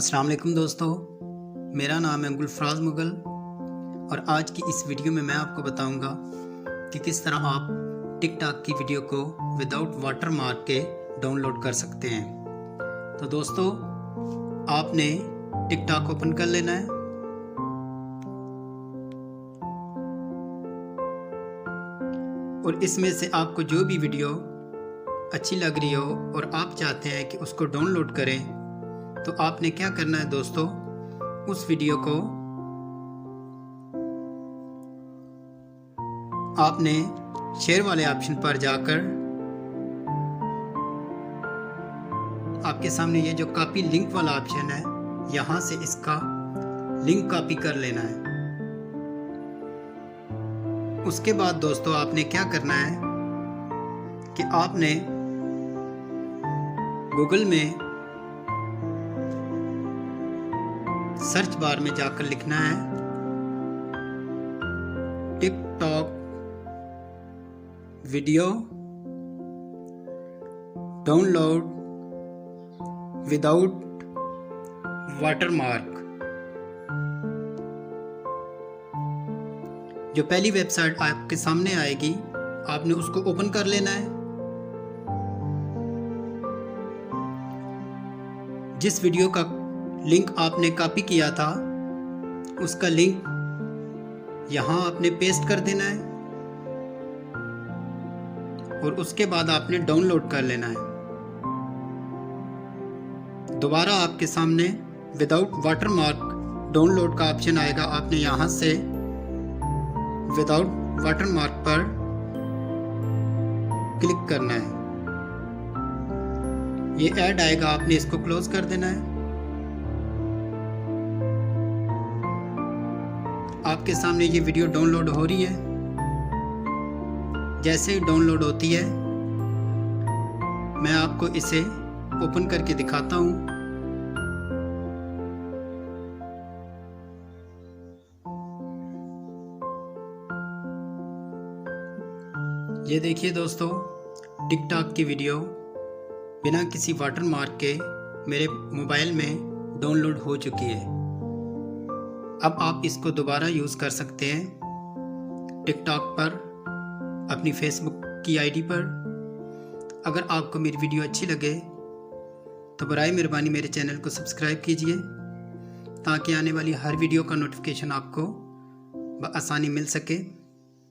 अस्सलाम वालेकुम दोस्तों, मेरा नाम है गुलफराज मुगल और आज की इस वीडियो में मैं आपको बताऊंगा कि किस तरह आप टिकटॉक की वीडियो को विदाउट वाटरमार्क के डाउनलोड कर सकते हैं। तो दोस्तों, आपने टिकटॉक ओपन कर लेना है। और इसमें से आपको जो भी वीडियो अच्छी लग रही हो और आप चाहते हैं कि उसको डाउनलोड करें, तो आपने क्या करना है दोस्तों, उस वीडियो को आपने शेयर वाले ऑप्शन पर जाकर आपके सामने ये जो कॉपी लिंक वाला ऑप्शन है, यहां से इसका लिंक कॉपी कर लेना है। उसके बाद दोस्तों आपने क्या करना है कि आपने गूगल में सर्च बार में जाकर लिखना है TikTok video download without watermark. जो पहली वेबसाइट आपके सामने आएगी, आपने उसको ओपन कर लेना है। जिस वीडियो का लिंक आपने कॉपी किया था, उसका लिंक यहां आपने पेस्ट कर देना है और उसके बाद आपने डाउनलोड कर लेना है। दोबारा आपके सामने विदाउट वाटरमार्क डाउनलोड का ऑप्शन आएगा। आपने यहां से विदाउट वाटरमार्क पर क्लिक करना है। ये ऐड आएगा, आपने इसको क्लोज कर देना है। आपके सामने ये वीडियो डाउनलोड हो रही है। जैसे ही डाउनलोड होती है, मैं आपको इसे ओपन करके दिखाता हूं। ये देखिए दोस्तों, टिकटॉक की वीडियो बिना किसी वाटरमार्क के मेरे मोबाइल में डाउनलोड हो चुकी है। अब आप इसको दोबारा यूज़ कर सकते हैं टिकटॉक पर, अपनी फेसबुक की आईडी पर। अगर आपको मेरी वीडियो अच्छी लगे तो बराए मेहरबानी मेरे चैनल को सब्सक्राइब कीजिए, ताकि आने वाली हर वीडियो का नोटिफिकेशन आपको आसानी मिल सके।